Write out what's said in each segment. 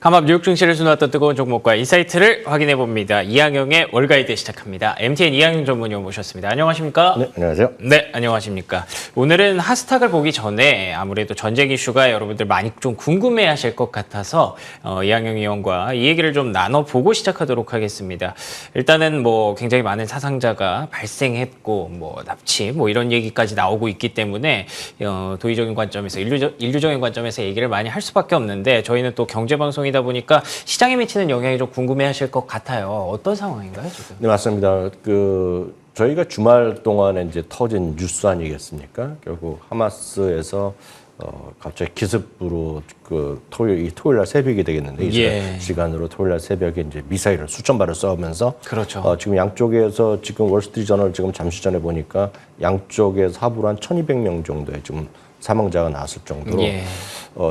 한밤 뉴욕 증시를 수놓았던 뜨거운 종목과 인사이트를 확인해 봅니다. 이항영의 월가이드 시작합니다. MTN 이항영 전문위원 모셨습니다. 안녕하십니까? 네, 안녕하세요. 네, 안녕하십니까? 오늘은 하스탁을 보기 전에 아무래도 전쟁 이슈가 여러분들 많이 좀 궁금해하실 것 같아서 이항영 위원과 이 얘기를 좀 나눠보고 시작하도록 하겠습니다. 일단은 뭐 굉장히 많은 사상자가 발생했고 뭐 납치 뭐 이런 얘기까지 나오고 있기 때문에 도의적인 관점에서 인류적인 관점에서 얘기를 많이 할 수밖에 없는데 저희는 또 경제방송이다 보니까 시장에 미치는 영향이 좀 궁금해하실 것 같아요. 어떤 상황인가요 지금? 네, 맞습니다. 저희가 주말 동안에 이제 터진 뉴스 아니겠습니까? 결국 하마스에서 갑자기 기습으로 토요일 날 새벽이 되겠는데 이스라엘 시간으로 토요일 날 새벽에 이제 미사일을 수천 발을 쏘면서 그렇죠. 지금 양쪽에서 지금 월스트리트저널 지금 잠시 전에 보니까 양쪽에서 합으로 한 1,200명 정도의 지금 사망자가 나왔을 정도로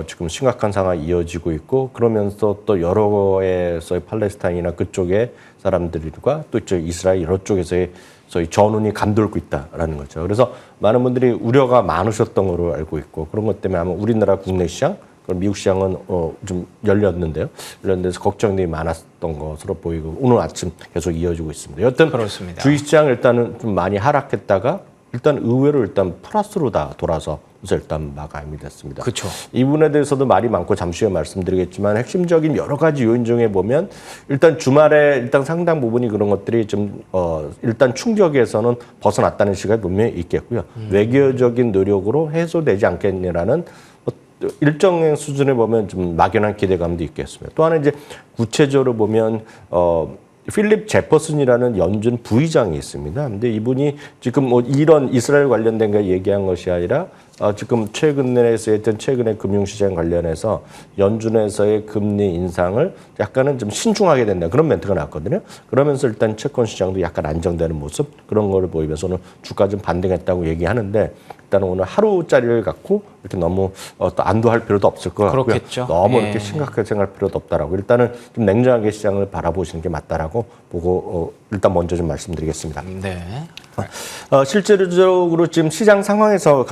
지금 심각한 상황이 이어지고 있고 그러면서 또 여러에서의 팔레스타인이나 그쪽의 사람들과 또 이스라엘 여러 쪽에서의 저희 전운이 감돌고 있다라는 거죠. 그래서 많은 분들이 우려가 많으셨던 걸로 알고 있고 그런 것 때문에 아마 우리나라 국내 시장, 미국 시장은 좀 열렸는데요. 열렸는데서 걱정들이 많았던 것으로 보이고 오늘 아침 계속 이어지고 있습니다. 여튼 그렇습니다. 주식시장 일단은 좀 많이 하락했다가 일단 의외로 일단 플러스로 다 돌아서 일단 마감이 됐습니다. 그렇죠. 이 부분에 대해서도 말이 많고 잠시 후에 말씀드리겠지만 핵심적인 여러 가지 요인 중에 보면 일단 주말에 일단 상당 부분이 그런 것들이 좀 일단 충격에서는 벗어났다는 시각이 분명히 있겠고요. 외교적인 노력으로 해소되지 않겠냐라는 일정 수준에 보면 좀 막연한 기대감도 있겠습니다. 또 하나 이제 구체적으로 보면 필립 제퍼슨이라는 연준 부의장이 있습니다. 근데 이분이 지금 뭐 이런 이스라엘 관련된 거 얘기한 것이 아니라 지금 최근의 금융시장 관련해서 연준에서의 금리 인상을 약간은 좀 신중하게 된다. 그런 멘트가 나왔거든요. 그러면서 일단 채권 시장도 약간 안정되는 모습 그런 거를 보이면서 오늘 주가 좀 반등했다고 얘기하는데 일단 오늘 하루짜리를 갖고 이렇게 너무 또 안도할 필요도 없을 것 같고요. 그렇겠죠. 너무 이렇게 심각하게 생각할 필요도 없다라고 일단은 좀 냉정하게 시장을 바라보시는 게 맞다라고 보고 일단 먼저 좀 말씀드리겠습니다. 네. 실제적으로 지금 시장 상황에서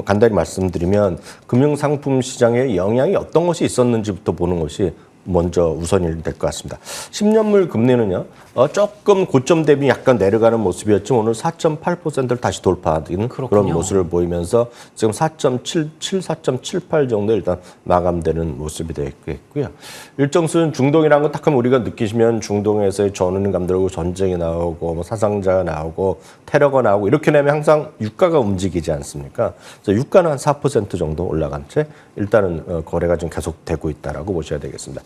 간단히 말씀드리면 금융상품 시장에 영향이 어떤 것이 있었는지부터 보는 것이 먼저 우선이 될 것 같습니다. 10년물 금리는요, 조금 고점 대비 약간 내려가는 모습이었지만 오늘 4.8%를 다시 돌파하는 그런 모습을 보이면서 지금 4.77, 4.78 정도 일단 마감되는 모습이 되겠고요. 일정 수준 중동이라는 거 딱 하면 우리가 느끼시면 중동에서의 전운이 감돌고 전쟁이 나오고 뭐 사상자가 나오고 테러가 나오고 이렇게 되면 항상 유가가 움직이지 않습니까? 그래서 유가는 한 4% 정도 올라간 채 일단은 거래가 좀 계속되고 있다라고 보셔야 되겠습니다.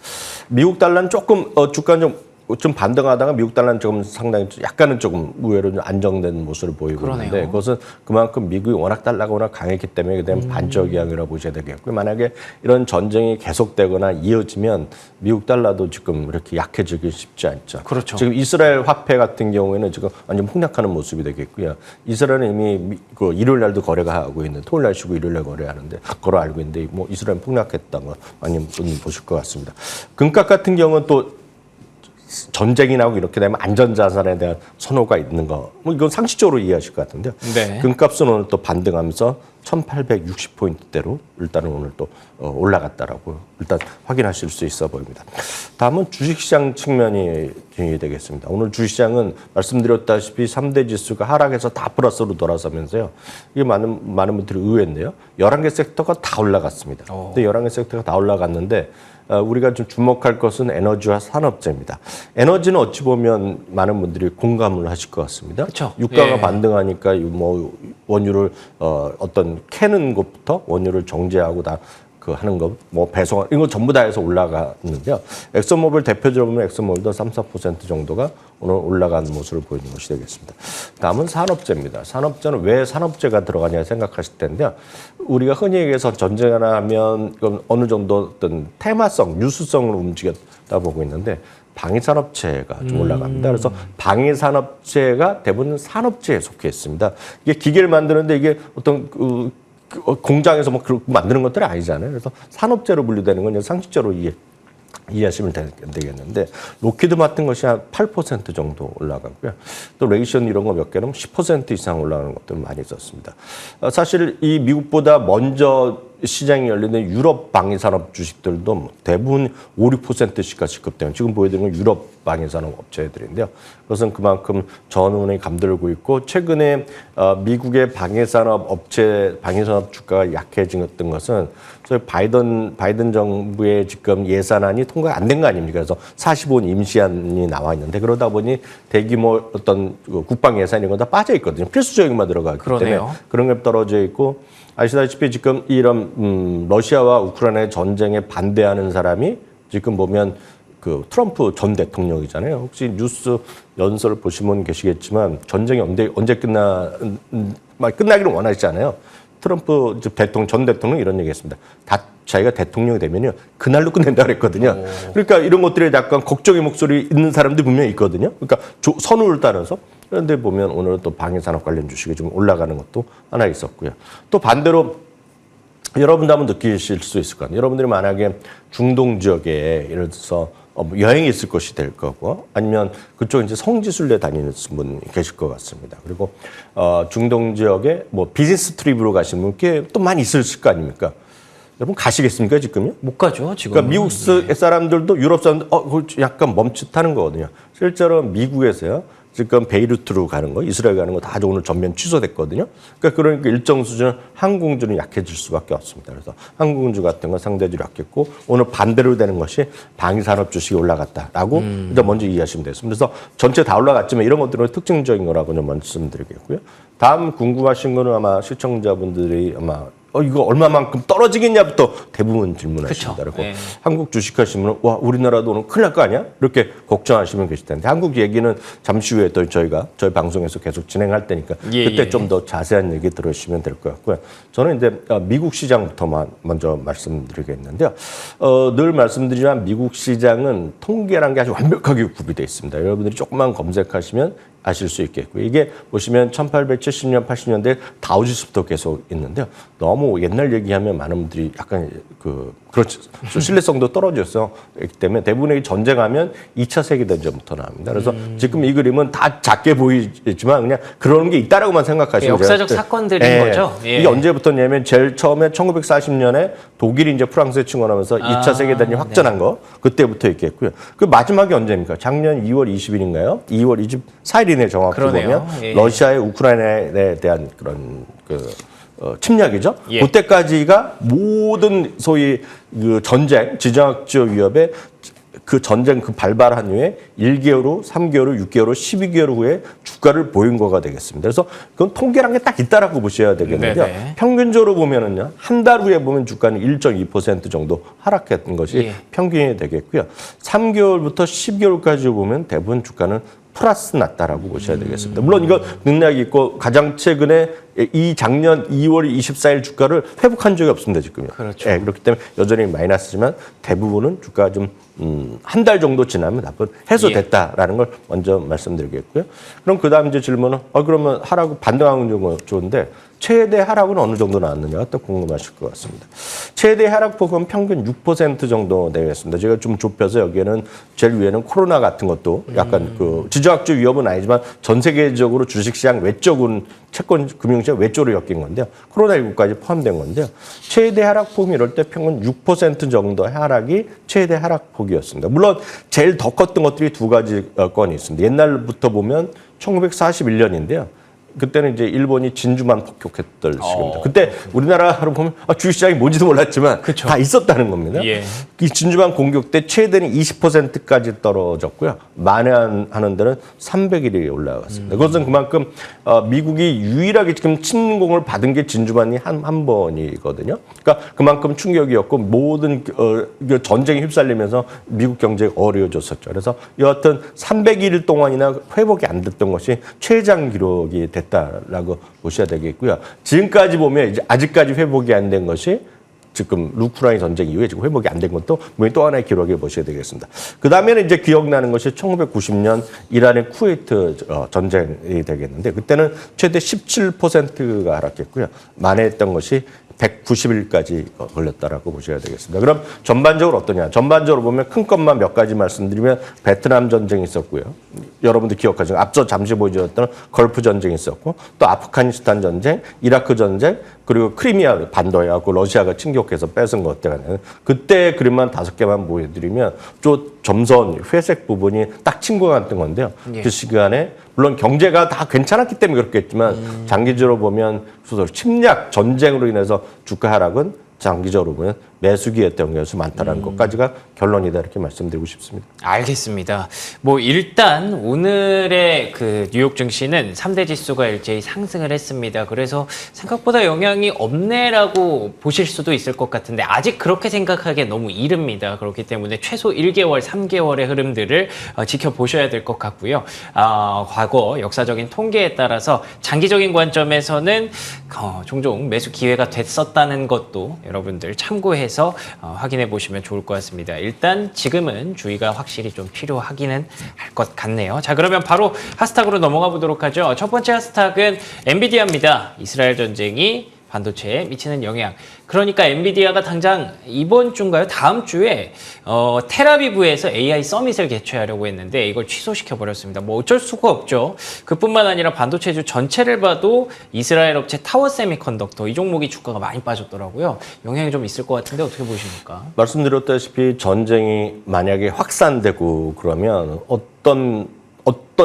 미국 달러는 조금 주가는 좀 반등하다가 미국 달러는 조금 상당히 약간은 조금 의외로 좀 안정된 모습을 보이고 있는데 그것은 그만큼 미국이 워낙 달러가 워낙 강했기 때문에 그다음 반적이항이라고 보셔야 되겠고요. 만약에 이런 전쟁이 계속되거나 이어지면 미국 달러도 지금 이렇게 약해지기 쉽지 않죠. 그렇죠. 지금 이스라엘 화폐 같은 경우에는 지금 완전 폭락하는 모습이 되겠고요. 이스라엘은 이미 일요일 날도 거래가 하고 있는 토요일 날 쉬고 일요일 날 거래하는데 그걸 알고 있는데 뭐 이스라엘 폭락했다는 거 많이 보실 것 같습니다. 금값 같은 경우는 또 전쟁이 나고 이렇게 되면 안전자산에 대한 선호가 있는 거, 뭐 이건 상식적으로 이해하실 것 같은데요. 네. 금값은 오늘 또 반등하면서 1,860포인트대로 일단은 오늘 또 올라갔다라고 일단 확인하실 수 있어 보입니다. 다음은 주식시장 측면이 되겠습니다. 오늘 주식시장은 말씀드렸다시피 3대 지수가 하락해서 다 플러스로 돌아서면서요. 이게 많은 분들이 의외인데요. 11개 섹터가 다 올라갔습니다. 근데 11개 섹터가 다 올라갔는데 우리가 좀 주목할 것은 에너지와 산업재입니다. 에너지는 어찌 보면 많은 분들이 공감을 하실 것 같습니다. 그쵸. 유가가 반등하니까 뭐 원유를 어떤 캐는 것부터 원유를 정제하고 다 하는 거, 뭐 배송, 이거 전부 다 해서 올라가는데요. 엑소모빌 대표적으로 보면 엑소모빌도 3~4% 정도가 오늘 올라가는 모습을 보이는 것이 되겠습니다. 다음은 산업재입니다. 산업재는 왜 산업재가 들어가냐 생각하실 텐데요. 우리가 흔히 얘기해서 전쟁을 하면 어느 정도 어떤 테마성, 뉴스성으로 움직였다 보고 있는데 방위산업재가 좀 올라갑니다. 그래서 방위산업재가 대부분 산업재에 속해 있습니다. 이게 기계를 만드는데 이게 어떤 공장에서 뭐 만드는 것들이 아니잖아요. 그래서 산업재로 분류되는 건 상식적으로 이해하시면 되겠는데 로키드 마틴 것이 한 8% 정도 올라가고요. 또 레이션 이런 거 몇 개는 10% 이상 올라가는 것들 많이 있었습니다. 사실 이 미국보다 먼저 시장이 열리는 유럽 방위산업 주식들도 대부분 5, 6%씩가 급등해요. 지금 보여드리는 건 유럽 방위산업 업체들인데요. 그것은 그만큼 전운이 감돌고 있고 최근에 미국의 방위산업 업체 방위산업 주가가 약해졌던 것은 저희 바이든 정부의 지금 예산안이 통과 안 된 거 아닙니까? 그래서 45원 임시안이 나와 있는데 그러다 보니 대규모 어떤 국방 예산이 다 빠져 있거든요. 필수적인 것만 들어가기 때문에 그런 게 떨어져 있고 아시다시피 지금 이런 러시아와 우크라이나의 전쟁에 반대하는 사람이 지금 보면 그 트럼프 전 대통령이잖아요. 혹시 뉴스 연설을 보신 분 계시겠지만 전쟁이 언제 끝나기를 원하시잖아요. 트럼프 전 대통령 이런 얘기했습니다. 자기가 대통령이 되면요 그날로 끝낸다 그랬거든요. 그러니까 이런 것들에 약간 걱정의 목소리 있는 사람들이 분명히 있거든요. 그러니까 선우를 따라서 그런데 보면 오늘은 또 방위산업 관련 주식이 좀 올라가는 것도 하나 있었고요. 또 반대로 여러분도 한번 느끼실 수 있을 것 같아요. 여러분들이 만약에 중동 지역에 예를 들어서 여행이 있을 것이 될 거고 아니면 그쪽 이제 성지순례 다니는 분 계실 것 같습니다. 그리고 중동 지역에 뭐 비즈니스 트립으로 가신 분께 또 많이 있을 거 아닙니까? 여러분 가시겠습니까 지금요? 못 가죠 지금. 그러니까 미국 사람들도 유럽 사람들 약간 멈칫하는 거거든요. 실제로 미국에서요. 지금 베이루트로 가는 거, 이스라엘 가는 거 다 오늘 전면 취소됐거든요. 그러니까 일정 수준 항공주는 약해질 수밖에 없습니다. 그래서 항공주 같은 건 상대적으로 약했고 오늘 반대로 되는 것이 방위산업 주식이 올라갔다라고 일단 먼저 이해하시면 되겠습니다. 그래서 전체 다 올라갔지만 이런 것들은 특징적인 거라고 좀 말씀드리겠고요. 다음 궁금하신 거는 아마 시청자분들이 아마 이거 얼마만큼 떨어지겠냐부터 대부분 질문하십니다. 그리고 한국 주식하시면 와 우리나라도 오늘 큰일 날 거 아니야? 이렇게 걱정하시면 계실 텐데 한국 얘기는 잠시 후에 또 저희 방송에서 계속 진행할 테니까 그때 좀 더 자세한 얘기 들으시면 될 것 같고요. 저는 이제 미국 시장부터만 먼저 말씀드리겠는데요. 늘 말씀드리지만 미국 시장은 통계라는 게 아주 완벽하게 구비되어 있습니다. 여러분들이 조금만 검색하시면 아실 수 있겠고요. 이게 보시면 1870년, 80년대 다우지수부터 계속 있는데요. 너무 옛날 얘기하면 많은 분들이 약간 그렇죠. 신뢰성도 떨어졌어요. 그렇기 때문에 대부분의 전쟁하면 2차 세계대전부터 나옵니다. 그래서 지금 이 그림은 다 작게 보이지만 그냥 그런 게 있다라고만 생각하시면 역사적 사건들인 거죠. 이게 언제부터냐면 제일 처음에 1940년에 독일이 이제 프랑스에 침공하면서 2차 세계대전이 확전한 거 그때부터 있겠고요. 그 마지막이 언제입니까? 작년 2월 20일인가요? 2월 24일이네 정확히 그러네요. 보면 러시아의 우크라이나에 대한 그런 침략이죠. 그때까지가 모든 소위 그 전쟁, 지정학적 위협에 그 전쟁 발발한 후에 1개월 후, 3개월 후, 6개월 후, 12개월 후에 주가를 보인 거가 되겠습니다. 그래서 그건 통계란 게 딱 있다라고 보셔야 되겠는데요. 평균적으로 보면은요, 한 달 후에 보면 주가는 1.2% 정도 하락했던 것이 평균이 되겠고요. 3개월부터 12개월까지 보면 대부분 주가는 플러스 났다라고 보셔야 되겠습니다. 물론 이거 능력이 있고 가장 최근에 이 작년 2월 24일 주가를 회복한 적이 없습니다, 지금요. 그렇죠. 그렇기 때문에 여전히 마이너스지만 대부분은 주가가 좀 한 달 정도 지나면 해소됐다라는 걸 먼저 말씀드리겠고요. 그럼 그다음 이제 질문은 그러면 하락 반등하는 건 좋은데 최대 하락은 어느 정도 나왔느냐가 또 궁금하실 것 같습니다. 최대 하락폭은 평균 6% 정도 되겠습니다. 제가 좀 좁혀서 여기에는 제일 위에는 코로나 같은 것도 약간 지정학적 위협은 아니지만 전 세계적으로 주식시장 외적은 채권 금융시장 외쪽으로 엮인 건데요. 코로나19까지 포함된 건데요. 최대 하락폭이 이럴 때 평균 6% 정도 하락이 최대 하락폭이었습니다. 물론 제일 더 컸던 것들이 두 가지 건이 있습니다. 옛날부터 보면 1941년인데요. 그때는 이제 일본이 진주만 폭격했던 시기입니다. 그때 우리나라로 보면 주식시장이 뭔지도 몰랐지만 다 있었다는 겁니다. 이 진주만 공격 때 최대는 20%까지 떨어졌고요. 만회하는 데는 300일이 올라갔습니다. 그것은 그만큼 미국이 유일하게 지금 침공을 받은 게 진주만이 한 번이거든요. 그러니까 그만큼 충격이었고 모든 전쟁에 휩쓸리면서 미국 경제가 어려워졌었죠. 그래서 여하튼 300일 동안이나 회복이 안 됐던 것이 최장 기록이 됐다라고 보셔야 되겠고요. 지금까지 보면 이제 아직까지 회복이 안 된 것이 지금 우크라이나 전쟁 이후에 지금 회복이 안 된 것도 분명히 또 하나의 기록에 보셔야 되겠습니다. 그 다음에는 이제 기억나는 것이 1990년 이란의 쿠웨이트 전쟁이 되겠는데 그때는 최대 17%가 하락했고요. 만회했던 것이 190일까지 걸렸다라고 보셔야 되겠습니다. 그럼 전반적으로 어떠냐? 전반적으로 보면 큰 것만 몇 가지 말씀드리면 베트남 전쟁이 있었고요. 여러분들 기억하시죠? 앞서 잠시 보여드렸던 걸프 전쟁이 있었고 또 아프가니스탄 전쟁, 이라크 전쟁, 그리고 크리미아 반도하고 러시아가 침격해서 뺏은 것 때문에 그때 그림만 5개만 보여드리면 좀 점선 회색 부분이 딱 친구가 같은 건데요. 예. 그 시간에 물론 경제가 다 괜찮았기 때문에 그렇겠지만 장기적으로 보면 침략 전쟁으로 인해서 주가 하락은 장기적으로 보면 매수기였던 것이 많다는 것까지가 결론이다 이렇게 말씀드리고 싶습니다. 알겠습니다. 뭐 일단 오늘의 그 뉴욕 증시는 3대 지수가 일제히 상승을 했습니다. 그래서 생각보다 영향이 없네라고 보실 수도 있을 것 같은데 아직 그렇게 생각하기에 너무 이릅니다. 그렇기 때문에 최소 1개월, 3개월의 흐름들을 지켜보셔야 될 것 같고요. 과거 역사적인 통계에 따라서 장기적인 관점에서는 종종 매수 기회가 됐었다는 것도 여러분들 참고해 서 확인해 보시면 좋을 것 같습니다. 일단 지금은 주의가 확실히 좀 필요하기는 할 것 같네요. 자, 그러면 바로 하스탁으로 넘어가 보도록 하죠. 첫 번째 하스탁은 엔비디아입니다. 이스라엘 전쟁이 반도체에 미치는 영향. 그러니까 엔비디아가 당장 이번 주인가요? 다음 주에 텔아비브에서 AI 서밋을 개최하려고 했는데 이걸 취소시켜 버렸습니다. 뭐 어쩔 수가 없죠. 그뿐만 아니라 반도체주 전체를 봐도 이스라엘 업체 타워 세미컨덕터 이 종목이 주가가 많이 빠졌더라고요. 영향이 좀 있을 것 같은데 어떻게 보십니까? 말씀드렸다시피 전쟁이 만약에 확산되고 그러면 어떤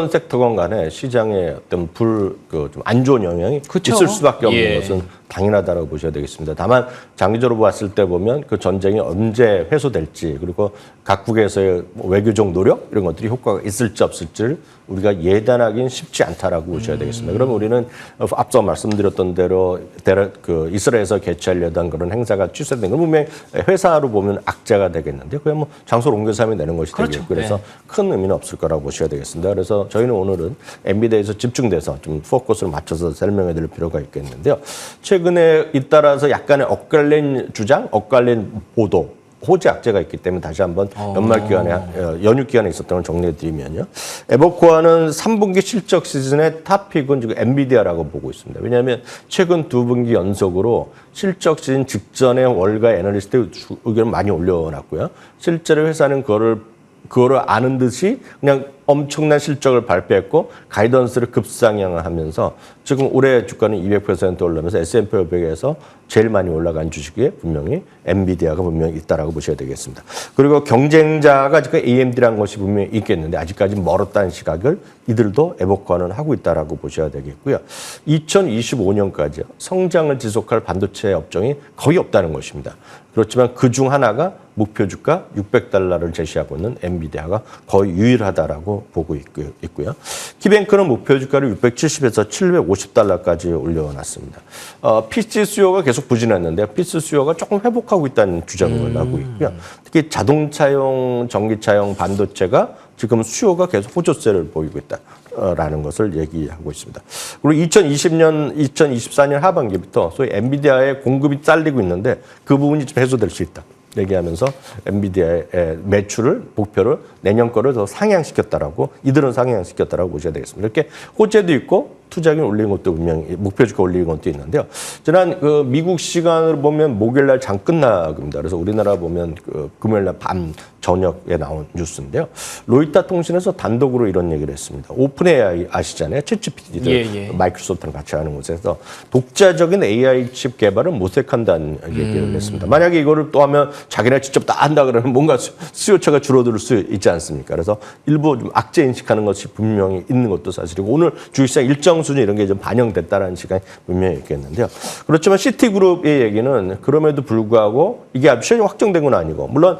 섹터건 간에 시장에 어떤 좀 안 좋은 영향이 그쵸? 있을 수밖에 없는 예. 것은 당연하다고 보셔야 되겠습니다. 다만 장기적으로 봤을 때 보면 그 전쟁이 언제 회수될지 그리고 각국에서의 외교적 노력 이런 것들이 효과가 있을지 없을지를 우리가 예단하기는 쉽지 않다라고 보셔야 되겠습니다. 그러면 우리는 앞서 말씀드렸던 대로 그 이스라엘에서 개최하려던 그런 행사가 취소된 건 분명히 회사로 보면 악재가 되겠는데 그냥 뭐 장소를 옮겨서 하면 되는 것이 그렇죠. 되겠고 그래서 네. 큰 의미는 없을 거라고 보셔야 되겠습니다. 그래서 저희는 오늘은 엔비디아에서 집중돼서 좀 포커스를 맞춰서 설명해 드릴 필요가 있겠는데요. 최근에 잇따라서 약간의 엇갈린 주장, 엇갈린 보도, 호재 악재가 있기 때문에 다시 한번 연말 기간에 연휴 기간에 있었던 걸 정리해 드리면요. 에버코어는 3분기 실적 시즌의 탑픽은 지금 엔비디아라고 보고 있습니다. 왜냐하면 최근 2분기 연속으로 실적 시즌 직전에 월가 애널리스트 의견을 많이 올려놨고요. 실제로 회사는 그거를 아는 듯이 그냥 엄청난 실적을 발표했고 가이던스를 급상향하면서 지금 올해 주가는 200% 올라면서 S&P 500에서 제일 많이 올라간 주식에 분명히 엔비디아가 분명히 있다라고 보셔야 되겠습니다. 그리고 경쟁자가 지금 AMD라는 것이 분명히 있겠는데 아직까지 멀었다는 시각을 이들도 에버코어는 하고 있다라고 보셔야 되겠고요. 2025년까지 성장을 지속할 반도체 업종이 거의 없다는 것입니다. 그렇지만 그중 하나가 목표 주가 $600를 제시하고 있는 엔비디아가 거의 유일하다라고 보고 있고요. 키뱅크는 목표 주가를 670에서 750달러까지 올려놨습니다. PC 수요가 계속 부진했는데 PC 수요가 조금 회복하고 있다는 주장을 하고 있고요. 특히 자동차용, 전기차용 반도체가 지금 수요가 계속 호조세를 보이고 있다라는 것을 얘기하고 있습니다. 그리고 2024년 하반기부터 소위 엔비디아의 공급이 잘리고 있는데 그 부분이 좀 해소될 수 있다. 얘기하면서 엔비디아의 매출을 목표를 내년 거를 더 상향시켰다라고 이들은 상향시켰다라고 보셔야 되겠습니다. 이렇게 호재도 있고 투자금 올리는 것도 분명히 목표 주가 올리는 것도 있는데요. 지난 그 미국 시간으로 보면 목요일날 장 끝나갑니다. 그래서 우리나라 보면 그 금요일날 밤 저녁에 나온 뉴스인데요. 로이터 통신에서 단독으로 이런 얘기를 했습니다. 오픈 AI 아시잖아요. 챗GPT를 예. 마이크로소프트랑 같이 하는 곳에서 독자적인 AI 칩 개발을 모색한다는 얘기를 했습니다. 만약에 이거를 또 하면 자기네 직접 다 한다 그러면 뭔가 수요처가 줄어들 수 있지 않습니까? 그래서 일부 좀 악재 인식하는 것이 분명히 있는 것도 사실이고 오늘 주식시장 일정 수준 이런 게 좀 반영됐다는 시간이 분명히 있겠는데요. 그렇지만 시티그룹의 얘기는 그럼에도 불구하고 이게 아주 실효 확정된 건 아니고 물론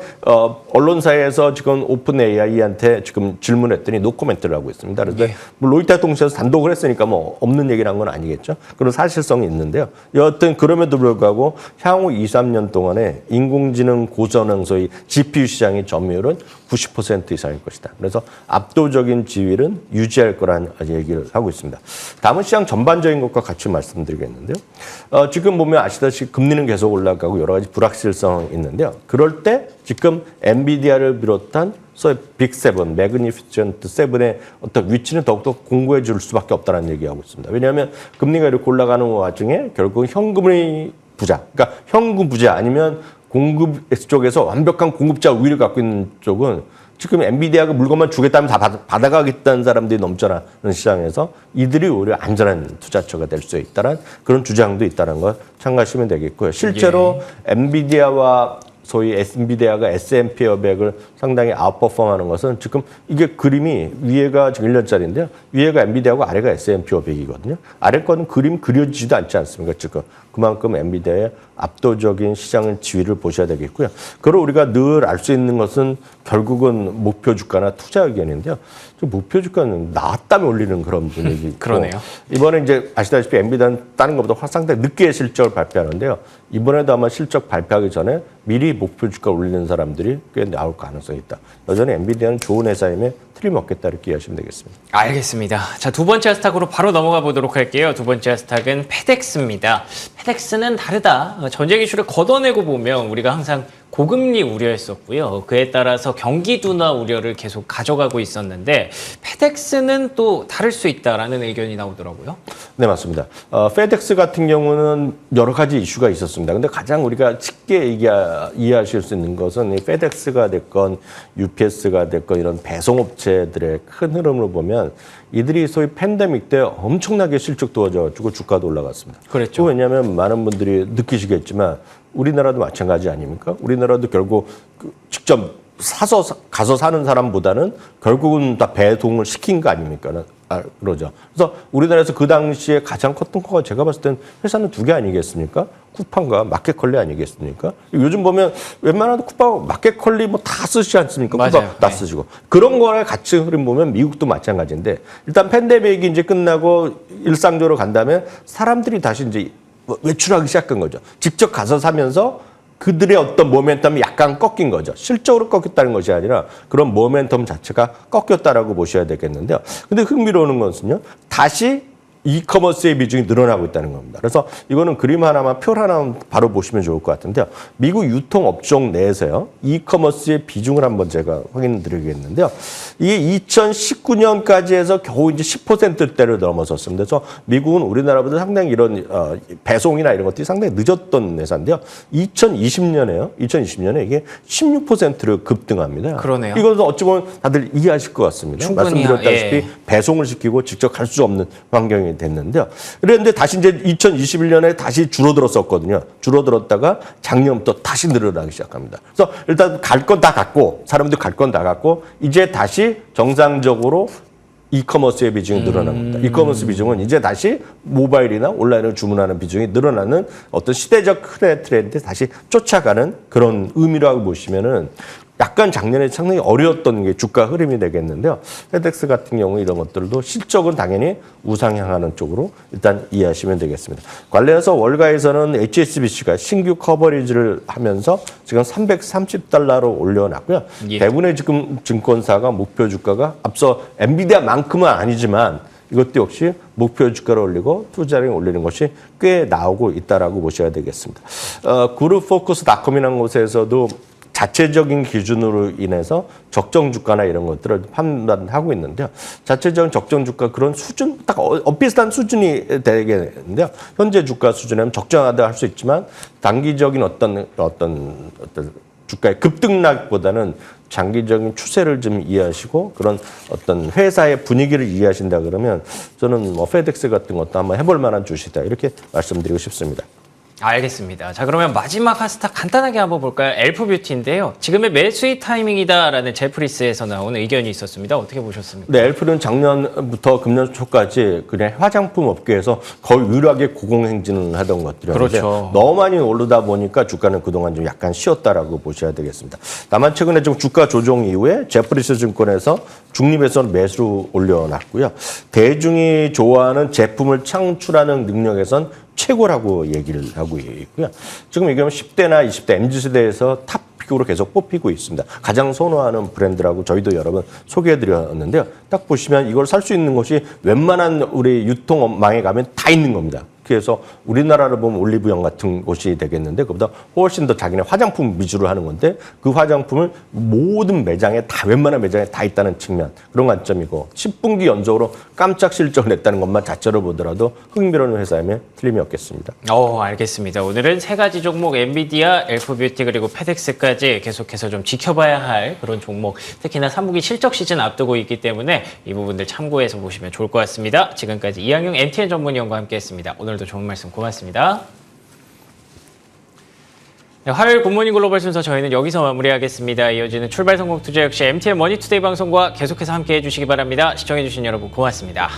언론사에서 지금 오픈 AI한테 지금 질문했더니 노코멘트를 하고 있습니다. 그래서 로이터 통신에서 단독을 했으니까 뭐 없는 얘기를 한 건 아니겠죠. 그런 사실성이 있는데요. 여하튼 그럼에도 불구하고 향후 2, 3년 동안에 인공지능 고성능 소위 GPU 시장의 점유율은 90% 이상일 것이다. 그래서 압도적인 지위는 유지할 거라는 얘기를 하고 있습니다. 다음은 시장 전반적인 것과 같이 말씀드리겠는데요. 지금 보면 아시다시피 금리는 계속 올라가고 여러 가지 불확실성이 있는데요. 그럴 때 지금 엔비디아를 비롯한 소위 빅7, 매그니피션트 7의 어떤 위치는 더욱더 공고해 줄 수밖에 없다는 얘기하고 있습니다. 왜냐하면 금리가 이렇게 올라가는 와중에 결국 현금이 부자, 그러니까 현금 부자 아니면 공급 쪽에서 완벽한 공급자 우위를 갖고 있는 쪽은 지금 엔비디아가 물건만 주겠다면 다 받아가겠다는 사람들이 넘쳐나는 시장에서 이들이 오히려 안전한 투자처가 될 수 있다는 그런 주장도 있다는 걸 참고하시면 되겠고요. 실제로 엔비디아와 소위 엔비디아가 S&P 500을 상당히 아웃퍼폼하는 것은 지금 이게 그림이 위에가 지금 1년짜리인데요. 위에가 엔비디아고 아래가 S&P 500이거든요. 아래 거는 그림 그려지지도 않지 않습니까? 지금 그만큼 엔비디아의 압도적인 시장의 지위를 보셔야 되겠고요. 그리고 우리가 늘 알 수 있는 것은 결국은 목표 주가나 투자 의견인데요. 목표 주가는 나왔다면 올리는 그런 분위기. 그러네요. 이번에 이제 아시다시피 엔비디아는 다른 것보다 상당히 늦게 실적을 발표하는데요. 이번에도 아마 실적 발표하기 전에 미리 목표 주가 올리는 사람들이 꽤 나올 가능성이 있다. 여전히 엔비디아는 좋은 회사임에 틀림없겠다 이렇게 이해하시면 되겠습니다. 알겠습니다. 자, 두 번째 하스탁으로 바로 넘어가 보도록 할게요. 두 번째 하스탁은 페덱스입니다. 페덱스는 다르다. 전쟁 이슈를 걷어내고 보면 우리가 항상 고금리 우려했었고요. 그에 따라서 경기 둔화 우려를 계속 가져가고 있었는데 페덱스는 또 다를 수 있다라는 의견이 나오더라고요. 네, 맞습니다. 페덱스 같은 경우는 여러 가지 이슈가 있었습니다. 근데 가장 우리가 쉽게 이해하실 수 있는 것은 이 페덱스가 됐건 UPS가 됐건 이런 배송업체들의 큰 흐름을 보면 이들이 소위 팬데믹 때 엄청나게 실적 도와줘가지고 주가도 올라갔습니다. 그랬죠. 왜냐하면 많은 분들이 느끼시겠지만 우리나라도 마찬가지 아닙니까? 우리나라도 결국 직접 가서 사는 사람보다는 결국은 다 배송을 시킨 거 아닙니까? 그러죠. 그래서 우리나라에서 그 당시에 가장 컸던 거가 제가 봤을 땐 회사는 두 개 아니겠습니까? 쿠팡과 마켓컬리 아니겠습니까? 요즘 보면 웬만한 쿠팡, 마켓컬리 뭐 다 쓰시지 않습니까? 맞아요. 쿠팡 다 쓰시고. 그런 거랑 같이 흐름 보면 미국도 마찬가지인데 일단 팬데믹이 이제 끝나고 일상적으로 간다면 사람들이 다시 이제 외출하기 시작한 거죠. 직접 가서 사면서 그들의 어떤 모멘텀이 약간 꺾인 거죠. 실적으로 꺾였다는 것이 아니라 그런 모멘텀 자체가 꺾였다라고 보셔야 되겠는데요. 근데 흥미로운 것은요. 다시 이커머스의 비중이 늘어나고 있다는 겁니다. 그래서 이거는 그림 하나만 표 하나만 바로 보시면 좋을 것 같은데요. 미국 유통업종 내에서요. 이커머스의 비중을 한번 제가 확인 드리겠는데요. 이게 2019년까지 해서 겨우 이제 10%대를 넘어섰습니다. 그래서 미국은 우리나라보다 상당히 이런 배송이나 이런 것들이 상당히 늦었던 회사인데요. 2020년에 이게 16%를 급등합니다. 그러네요. 이것은 어찌 보면 다들 이해하실 것 같습니다. 충분히, 말씀드렸다시피 배송을 시키고 직접 갈 수 없는 환경이 됐는데요. 그런데 다시 이제 2021년에 다시 줄어들었었거든요. 줄어들었다가 작년부터 다시 늘어나기 시작합니다. 그래서 일단 갈 건 다 갔고 사람들 갈 건 다 갔고 이제 다시 정상적으로 이커머스의 비중이 늘어납니다. 이커머스 비중은 이제 다시 모바일이나 온라인을 주문하는 비중이 늘어나는 어떤 시대적 큰 트렌드에 다시 쫓아가는 그런 의미라고 보시면은 약간 작년에 상당히 어려웠던 게 주가 흐름이 되겠는데요. 페덱스 같은 경우 이런 것들도 실적은 당연히 우상향하는 쪽으로 일단 이해하시면 되겠습니다. 관련해서 월가에서는 HSBC가 신규 커버리지를 하면서 지금 $330로 올려놨고요. 예. 대부분의 지금 증권사가 목표 주가가 앞서 엔비디아만큼은 아니지만 이것도 역시 목표 주가를 올리고 투자를 올리는 것이 꽤 나오고 있다라고 보셔야 되겠습니다. 그룹포커스닷컴이라는 곳에서도 자체적인 기준으로 인해서 적정 주가나 이런 것들을 판단하고 있는데요. 자체적인 적정 주가 그런 수준, 딱 비슷한 수준이 되겠는데요. 현재 주가 수준이면 적정하다 할 수 있지만 단기적인 어떤 주가의 급등락보다는 장기적인 추세를 좀 이해하시고 그런 어떤 회사의 분위기를 이해하신다 그러면 저는 뭐 페덱스 같은 것도 한번 해볼 만한 주시다 이렇게 말씀드리고 싶습니다. 알겠습니다. 자, 그러면 마지막 하스탁 간단하게 한번 볼까요? 엘프뷰티인데요. 지금의 매수의 타이밍이다라는 제프리스에서 나온 의견이 있었습니다. 어떻게 보셨습니까? 네, 엘프는 작년부터 금년 초까지 그냥 화장품 업계에서 거의 유일하게 고공행진을 하던 것들이었는데 그렇죠. 너무 많이 오르다 보니까 주가는 그동안 좀 약간 쉬었다라고 보셔야 되겠습니다. 다만 최근에 좀 주가 조정 이후에 제프리스 증권에서 중립에서 매수를 올려놨고요. 대중이 좋아하는 제품을 창출하는 능력에선 최고라고 얘기를 하고 있고요. 지금 얘기하면 10대나 20대 MZ세대에서 탑픽으로 계속 뽑히고 있습니다. 가장 선호하는 브랜드라고 저희도 여러 번 소개해드렸는데요. 딱 보시면 이걸 살 수 있는 곳이 웬만한 우리 유통망에 가면 다 있는 겁니다. 특히 해서 우리나라로 보면 올리브영 같은 곳이 되겠는데 그보다 훨씬 더 자기네 화장품 위주로 하는 건데 그 화장품을 모든 매장에 다 웬만한 매장에 다 있다는 측면 그런 관점이고 10분기 연속으로 깜짝 실적을 냈다는 것만 자체로 보더라도 흥미로운 회사임에 틀림이 없겠습니다. 알겠습니다. 오늘은 세 가지 종목 엔비디아, 엘프뷰티 그리고 페덱스까지 계속해서 좀 지켜봐야 할 그런 종목 특히나 3분기 실적 시즌 앞두고 있기 때문에 이 부분들 참고해서 보시면 좋을 것 같습니다. 지금까지 이항용 MTN 전문위원과 함께했습니다. 오늘도 좋은 말씀 고맙습니다. 네, 화요일 굿모닝 글로벌 순서 저희는 여기서 마무리하겠습니다. 이어지는 출발 성공 투자 역시 MTN 머니투데이 방송과 계속해서 함께해 주시기 바랍니다. 시청해 주신 여러분 고맙습니다.